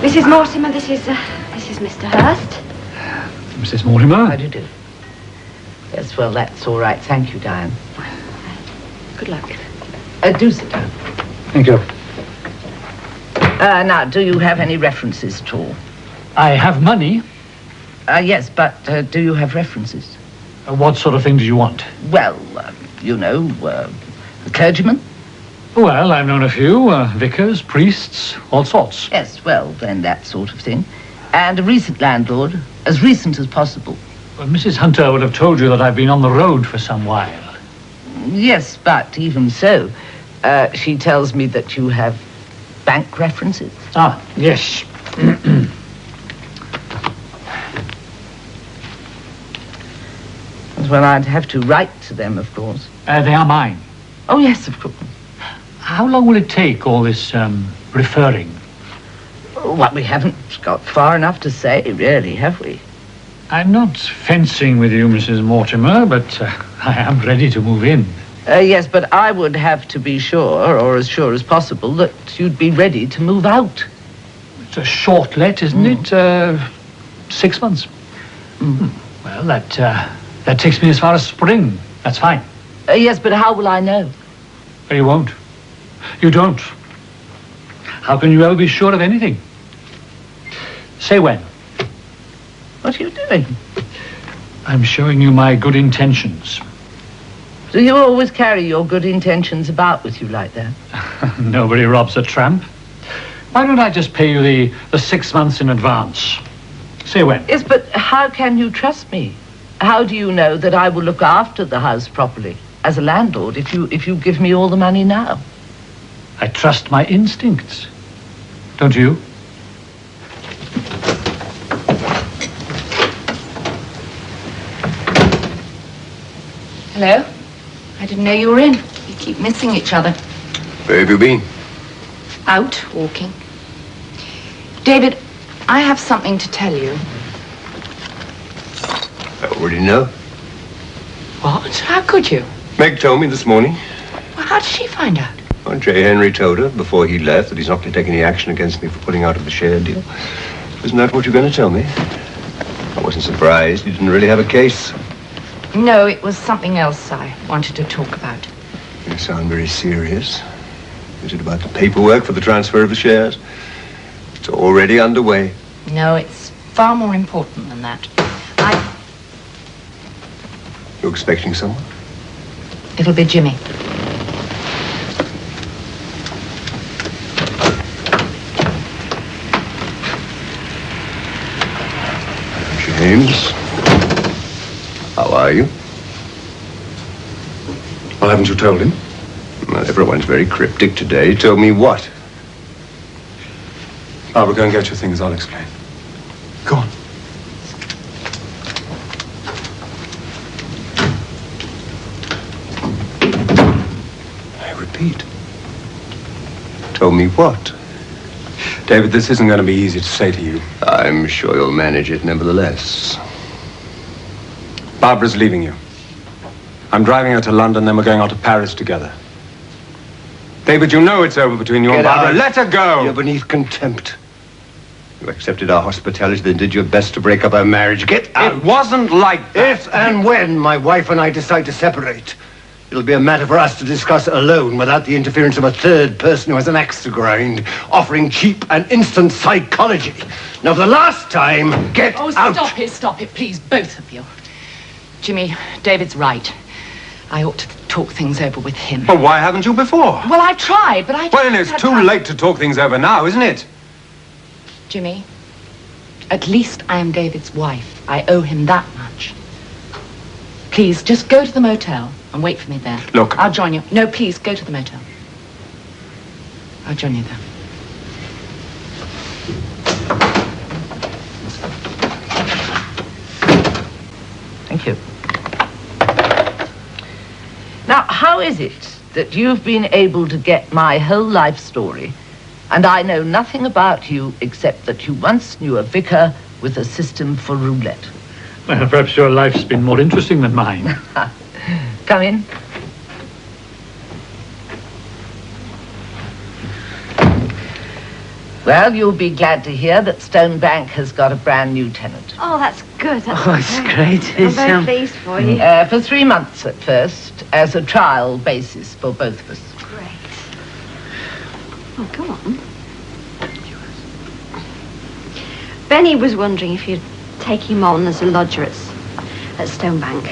Mrs. Mortimer, this is Mr. Hurst. Mrs. Mortimer? How do you do? Yes, well, that's all right. Thank you, Diane. Good luck. Do sit down. Thank you. Now, do you have any references at all? I have money. Yes, but do you have references? What sort of thing do you want? Well, you know, a clergyman? Well, I've known a few. Vicars, priests, all sorts. Yes, well, then that sort of thing. And a recent landlord, as recent as possible. Well, Mrs. Hunter would have told you that I've been on the road for some while. Yes, but even so, she tells me that you have bank references. Ah, yes. Well, I'd have to write to them, of course. They are mine. Oh, yes, of course. How long will it take, all this referring? Well, we haven't got far enough to say, really, have we? I'm not fencing with you, Mrs. Mortimer, but I am ready to move in. Yes, but I would have to be sure, or as sure as possible, that you'd be ready to move out. It's a short let, isn't it? 6 months. Well, that takes me as far as spring. That's fine. Yes, but how will I know? You won't. You don't. How can you ever be sure of anything? Say when. What are you doing? I'm showing you my good intentions. Do you always carry your good intentions about with you like that? Nobody robs a tramp. Why don't I just pay you the 6 months in advance? Say when. Yes, but how can you trust me? How do you know that I will look after the house properly as a landlord if you give me all the money now? I trust my instincts. Don't you? Hello? I didn't know you were in. We keep missing each other. Where have you been? Out, walking. David, I have something to tell you. I already know. What? How could you? Meg told me this morning. Well, how did she find out? Well, J. Henry told her before he left that he's not going to take any action against me for putting out of the share deal. Isn't that what you're going to tell me? I wasn't surprised. You didn't really have a case. No, it was something else I wanted to talk about. You sound very serious. Is it about the paperwork for the transfer of the shares? It's already underway. No, it's far more important than that. You're expecting someone? It'll be Jimmy. James, how are you? Well, haven't you told him? Well, everyone's very cryptic today. Told me what? Barbara, go and get your things. I'll explain. Go on. I repeat. Told me what? David, this isn't going to be easy to say to you. I'm sure you'll manage it nevertheless. Barbara's leaving you. I'm driving her to London, then we're going on to Paris together. David, you know it's over between you and Barbara. Let her go! You're beneath contempt. You accepted our hospitality, then did your best to break up our marriage. Get out! It wasn't like that. If and when my wife and I decide to separate, it'll be a matter for us to discuss alone without the interference of a third person who has an axe to grind, offering cheap and instant psychology. Now, for the last time, get out! Oh, stop it, please, both of you. Jimmy, David's right. I ought to talk things over with him. Well, why haven't you before? Well, I've tried, but I... Well, it's too late to talk things over now, isn't it? Jimmy, at least I am David's wife. I owe him that much. Please, just go to the motel and wait for me there. Look... I'll join you. No, please, go to the motel. I'll join you there. Thank you. Now, how is it that you've been able to get my whole life story, and I know nothing about you except that you once knew a vicar with a system for roulette? Well, perhaps your life's been more interesting than mine. Come in. Well, you'll be glad to hear that Stonebank has got a brand new tenant. Oh, that's good. It's great. I'm very pleased for you. For 3 months at first, as a trial basis for both of us. Great. Oh, go on. Benny was wondering if you'd take him on as a lodger at Stonebank.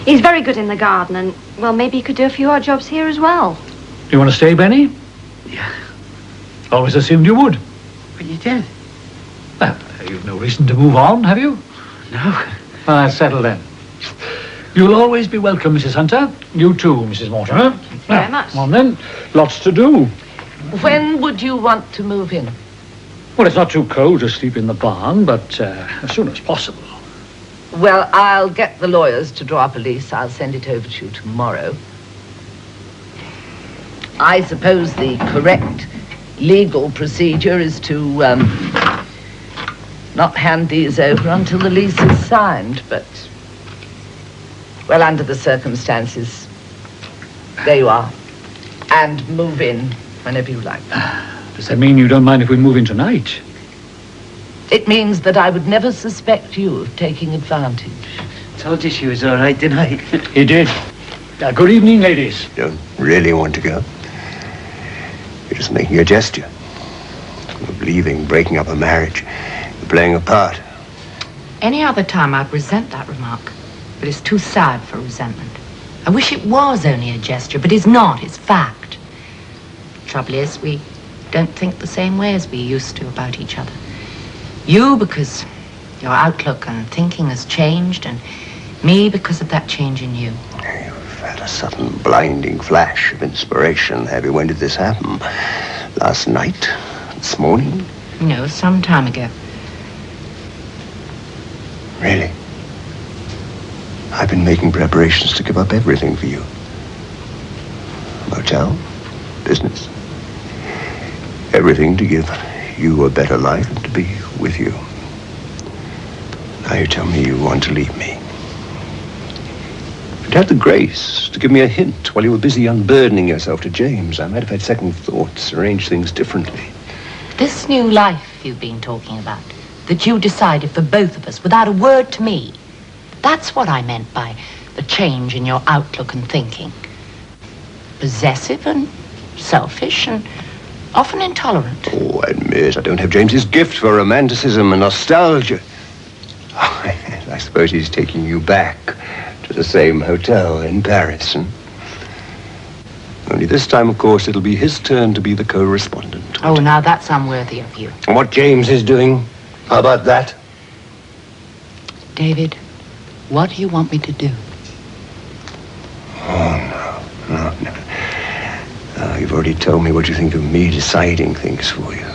He's very good in the garden and, well, maybe he could do a few odd jobs here as well. Do you want to stay, Benny? Yeah. Always assumed you would. But you did. Well, you've no reason to move on, have you? No. Well, that's settled then. You'll always be welcome, Mrs. Hunter. You too, Mrs. Mortimer. Thank you very much. Come on then. Lots to do. When would you want to move in? Well, it's not too cold to sleep in the barn, but as soon as possible. Well, I'll get the lawyers to draw up a lease. I'll send it over to you tomorrow. I suppose the correct legal procedure is to not hand these over until the lease is signed, but, well, under the circumstances, there you are. And move in whenever you like. Does that mean you don't mind if we move in tonight? It means that I would never suspect you of taking advantage. Told you she was all right, didn't I? He did. Good evening, ladies. You don't really want to go. You're just making a gesture. Of leaving, breaking up a marriage. You're playing a part. Any other time I'd resent that remark, but it's too sad for resentment. I wish it was only a gesture, but it's not, it's fact. Trouble is, we don't think the same way as we used to about each other. You, because your outlook and thinking has changed, and me, because of that change in you. You've had a sudden blinding flash of inspiration, have you? When did this happen? Last night? This morning? No, some time ago. Really? I've been making preparations to give up everything for you. Motel, business. Everything to give you a better life and to be with you. Now you tell me you want to leave me. If you'd had the grace to give me a hint while you were busy unburdening yourself to James, I might have had second thoughts, arranged things differently. This new life you've been talking about, that you decided for both of us without a word to me, that's what I meant by the change in your outlook and thinking. Possessive and selfish and often intolerant. Oh, I admit I don't have James's gift for romanticism and nostalgia. I suppose he's taking you back to the same hotel in Paris. Only this time, of course, it'll be his turn to be the co-respondent. Oh, now that's unworthy of you. And what James is doing, how about that? David, what do you want me to do? Oh, no. You've already told me what you think of me deciding things for you.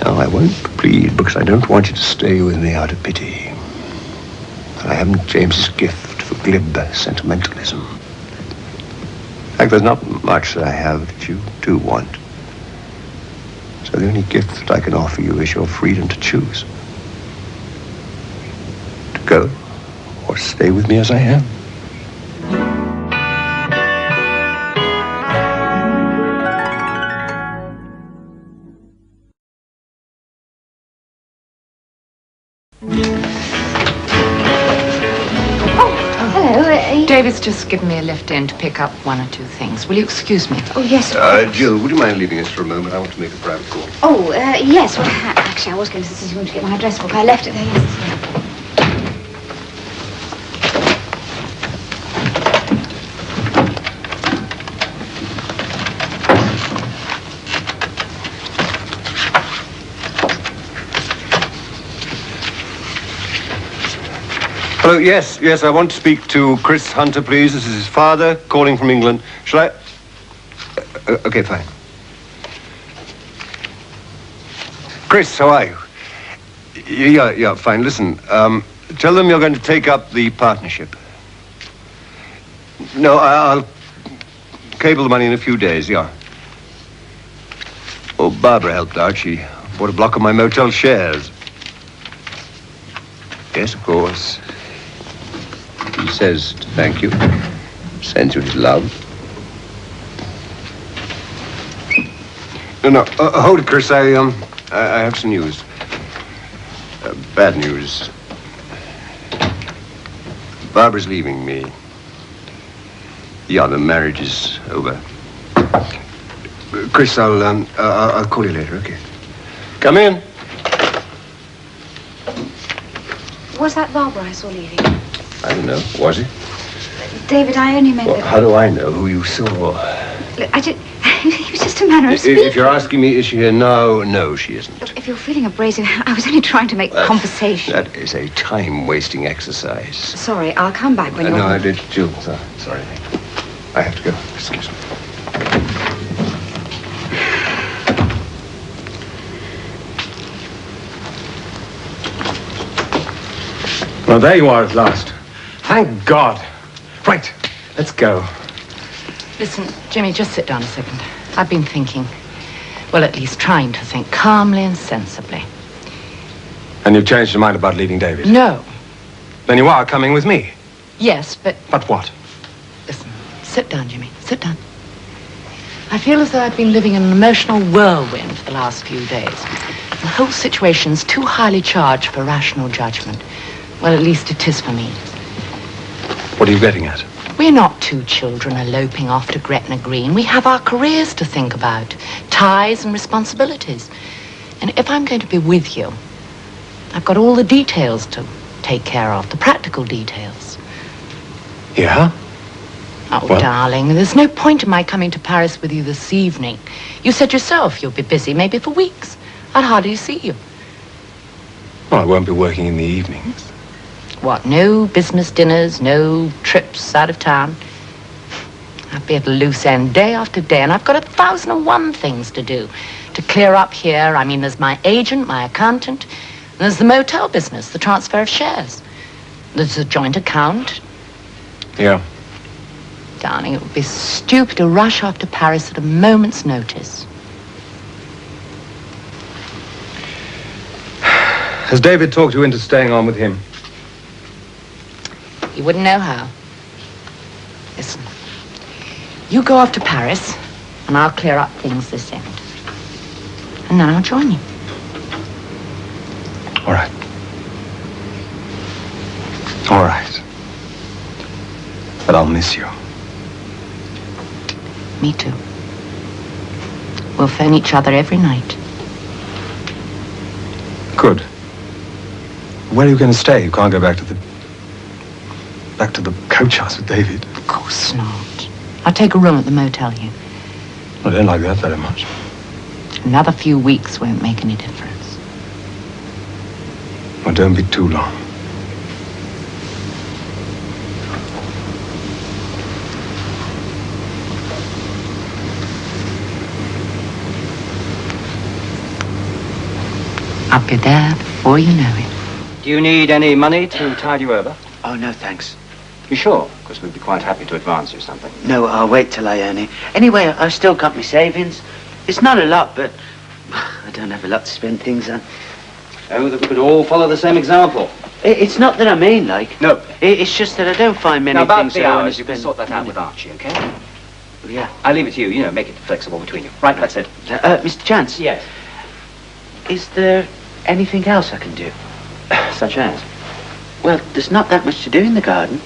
No, I won't plead because I don't want you to stay with me out of pity. But I haven't James's gift for glib sentimentalism. In fact, there's not much that I have that you do want. So the only gift that I can offer you is your freedom to choose. To go or stay with me as I am. David's just given me a lift in to pick up one or two things. Will you excuse me? Oh, yes. Jill, would you mind leaving us for a moment? I want to make a private call. Oh, yes. Well, actually, I was going to get my address book. I left it there, yes. Hello, yes, I want to speak to Chris Hunter, please. This is his father, calling from England. Shall I? Okay, fine. Chris, how are you? Yeah, fine. Listen, tell them you're going to take up the partnership. No, I'll cable the money in a few days, yeah. Oh, Barbara helped out. She bought a block of my motel shares. Yes, of course. He says to thank you. Sends you his love. No, hold it, Chris. I have some news. Bad news. Barbara's leaving me. Yeah, the marriage is over. Chris, I'll call you later, okay? Come in. Was that Barbara I saw leaving? I don't know. Was it? David, I only meant Well, how do I know who you saw? Look, it was just a manner of speaking. If you're asking me, is she here now? No, she isn't. Look, if you're feeling abrasive, I was only trying to make conversation. That is a time-wasting exercise. Sorry, I'll come back when you're... No, I did, Jill. Sorry. I have to go. Excuse me. Well, there you are at last. Thank God. Right, let's go. Listen, Jimmy, just sit down a second. I've been thinking. Well, at least trying to think calmly and sensibly. And you've changed your mind about leaving David? No. Then you are coming with me? Yes, but... But what? Listen, sit down, Jimmy. Sit down. I feel as though I've been living in an emotional whirlwind for the last few days. The whole situation's too highly charged for rational judgment. Well, at least it is for me. What are you getting at? We're not two children eloping off to Gretna Green. We have our careers to think about, ties and responsibilities. And if I'm going to be with you, I've got all the details to take care of, the practical details. Yeah? Oh, What? darling, there's no point in my coming to Paris with you this evening. You said yourself you'll be busy, maybe for weeks. I'd hardly see you. Well, I won't be working in the evenings. What, no business dinners, no trips out of town? I'd be at a loose end day after day, and I've got 1,001 things to do. To clear up here, I mean, there's my agent, my accountant, and there's the motel business, the transfer of shares. There's a joint account. Yeah. Darling, it would be stupid to rush off to Paris at a moment's notice. Has David talked you into staying on with him? You wouldn't know how. Listen, you go off to Paris, and I'll clear up things this end. And then I'll join you. All right. All right. But I'll miss you. Me too. We'll phone each other every night. Good. Where are you going to stay? You can't go back to the coach house with David. Of course not. I'll take a room at the motel here. I don't like that very much. Another few weeks won't make any difference. Well, don't be too long. I'll be there before you know it. Do you need any money to tide you over? Oh, no, thanks. You sure? Because we'd be quite happy to advance you something. No, I'll wait till I earn it. Anyway, I've still got my savings. It's not a lot, but I don't have a lot to spend things on. Oh, that we could all follow the same example. It's not that I mean, like. No. It's just that I don't find many Now, about things the that I want hours, to you can spend. sort that out with Archie, okay? Yeah. I'll leave it to you. You know, make it flexible between you. Right, that's it. Mr. Chance? Yes. Is there anything else I can do? Such as? Well, there's not that much to do in the garden.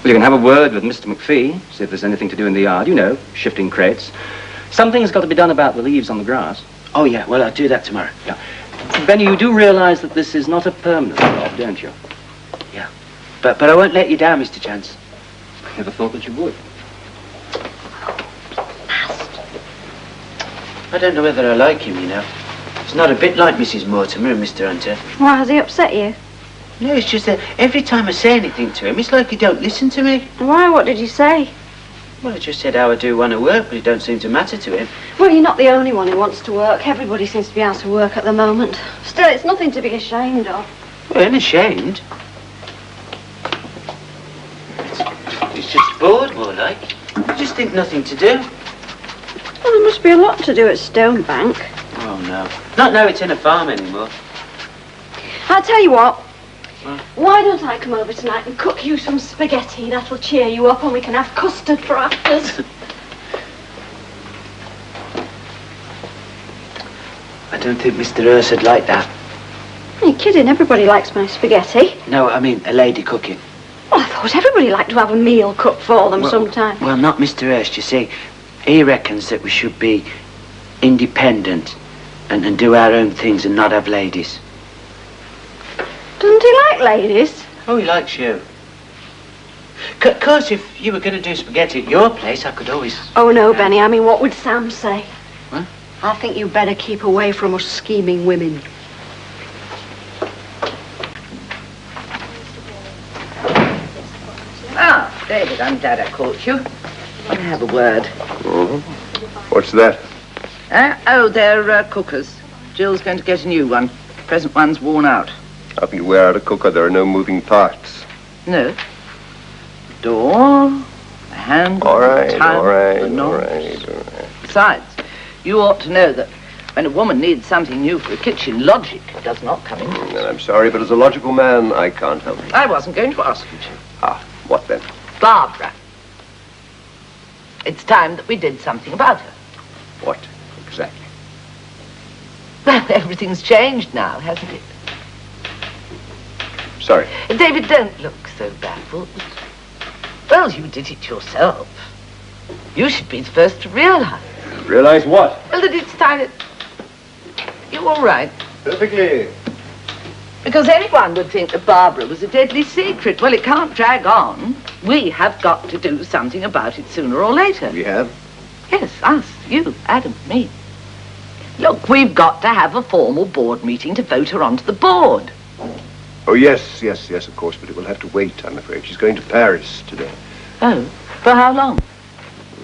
Well, you can have a word with Mr. McPhee, see if there's anything to do in the yard. You know, shifting crates. Something's got to be done about the leaves on the grass. Oh, yeah, well, I'll do that tomorrow. Yeah. Benny, you do realize that this is not a permanent job, don't you? Yeah. But I won't let you down, Mr. Chance. Never thought that you would. I don't know whether I like him, you know. It's not a bit like Mrs. Mortimer and Mr. Hunter. Why, has he upset you? No, it's just that every time I say anything to him, it's like he don't listen to me. Why, what did you say? Well, I just said how I do want to work, but it don't seem to matter to him. Well, you're not the only one who wants to work. Everybody seems to be out of work at the moment. Still, it's nothing to be ashamed of. Well, I'm ashamed. It's just bored, more like. I just think nothing to do. Well, there must be a lot to do at Stonebank. Oh, no. Not now it's in a farm anymore. I'll tell you what. Why don't I come over tonight and cook you some spaghetti? That'll cheer you up and we can have custard for afters. don't think Mr. Hurst would like that. Are you kidding? Everybody likes my spaghetti. No, I mean a lady cooking. Well, I thought everybody liked to have a meal cooked for them sometime. Well, not Mr. Hurst, you see. He reckons that we should be independent and do our own things and not have ladies. Doesn't he like ladies? Oh, he likes you. Of course, if you were going to do spaghetti at your place, I could always... Oh, no, Benny. I mean, what would Sam say? What? I think you better keep away from us scheming women. Ah, David, I'm glad I caught you. Want to have a word? What's that? Oh, they're cookers. Jill's going to get a new one. The present one's worn out. How can you wear out a cooker? There are no moving parts. No. The door, the handle, All right, the tile, all right, the knob. all right, all right. Besides, you ought to know that when a woman needs something new for a kitchen, logic does not come in. I'm sorry, but as a logical man, I can't help you. I wasn't going to ask you to. Ah, what then? Barbara. It's time that we did something about her. What exactly? Well, everything's changed now, hasn't it? Sorry. David, don't look so baffled. Well, you did it yourself. You should be the first to realize. Realize what? Well, that it's time that... You're all right. Perfectly. Because anyone would think that Barbara was a deadly secret. Well, it can't drag on. We have got to do something about it sooner or later. We have? Yes, us, you, Adam, me. Look, we've got to have a formal board meeting to vote her onto the board. Oh, yes, of course, but it will have to wait, I'm afraid. She's going to Paris today. Oh, for how long?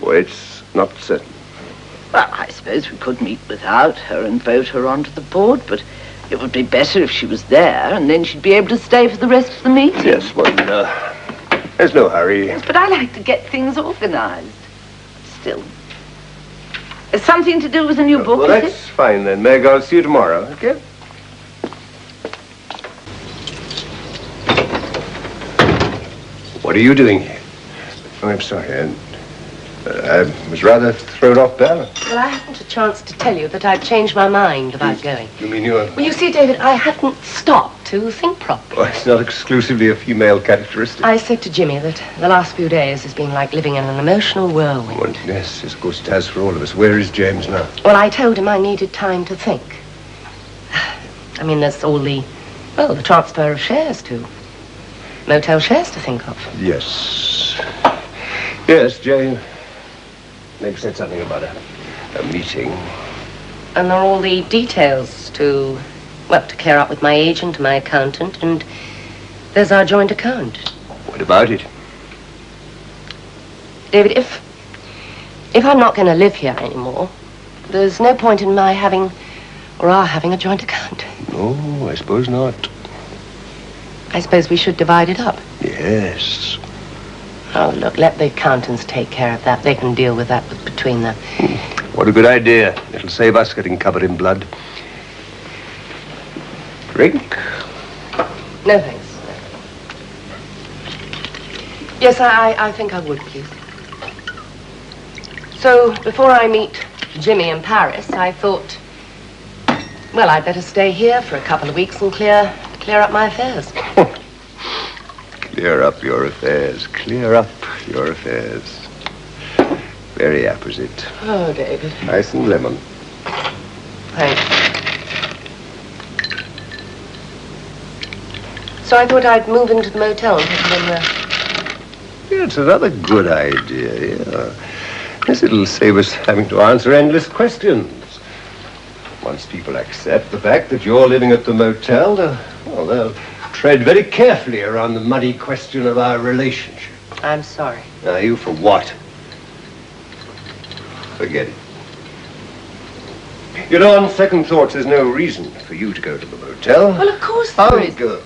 Well, it's not certain. Well, I suppose we could meet without her and vote her onto the board, but it would be better if she was there, and then she'd be able to stay for the rest of the meeting. Yes, well, there's no hurry. Yes, but I like to get things organised. Still. It's something to do with a new book, well, is that's fine, then. Meg, I'll see you tomorrow, okay? What are you doing here? Oh, I'm sorry. I was rather thrown off balance. Well, I hadn't a chance to tell you that I'd changed my mind about going. You mean you're... Well, you see, David, I hadn't stopped to think properly. Well, it's not exclusively a female characteristic. I said to Jimmy that the last few days has been like living in an emotional whirlwind. Well, yes, of course it has for all of us. Where is James now? Well, I told him I needed time to think. I mean, there's all the transfer of shares to motel shares to think of. Yes. Yes, Jane. Meg said something about a meeting. And there are all the details to clear up with my agent and my accountant, and there's our joint account. What about it? David, if I'm not going to live here anymore, there's no point in my having, or our having, a joint account. No, I suppose not. I suppose we should divide it up. Yes. Oh, look, let the accountants take care of that. They can deal with that between them. What a good idea. It'll save us getting covered in blood. Drink? No, thanks. Yes, I think I would, please. So, before I meet Jimmy in Paris, I thought, well, I'd better stay here for a couple of weeks and clear up my affairs. Clear up your affairs. Clear up your affairs. Very apposite. Oh, David. Ice and lemon. Thanks. So I thought I'd move into the motel and take a little rest. Yeah, it's another good idea, yeah. Yes, it'll save us having to answer endless questions. Once people accept the fact that you're living at the motel, they'll tread very carefully around the muddy question of our relationship. I'm sorry. Now, you for what? Forget it. You know, on second thoughts, there's no reason for you to go to the motel. Well, of course there I'll is. go.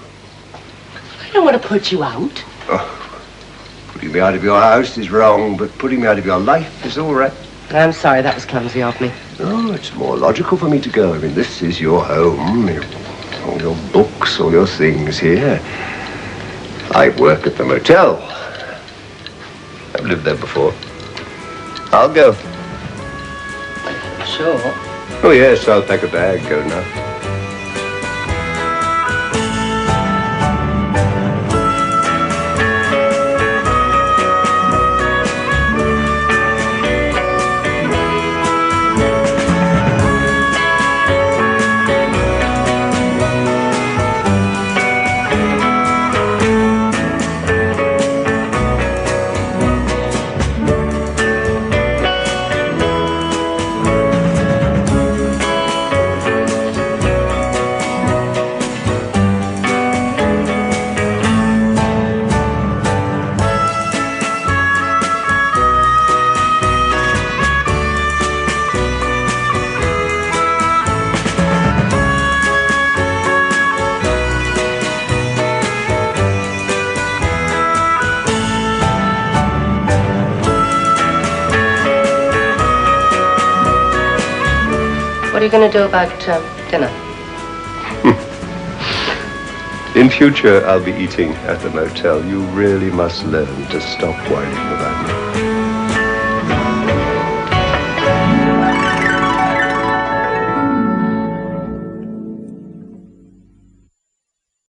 I don't want to put you out. Oh, putting me out of your house is wrong, but putting me out of your life is all right. I'm sorry, that was clumsy of me. Oh, it's more logical for me to go. I mean, this is your home. All your books, all your things here. I work at the motel. I've lived there before. I'll go. Sure. Oh, yes, I'll pack a bag, go enough. What are you going to do about dinner? In future, I'll be eating at the motel. You really must learn to stop whining about me.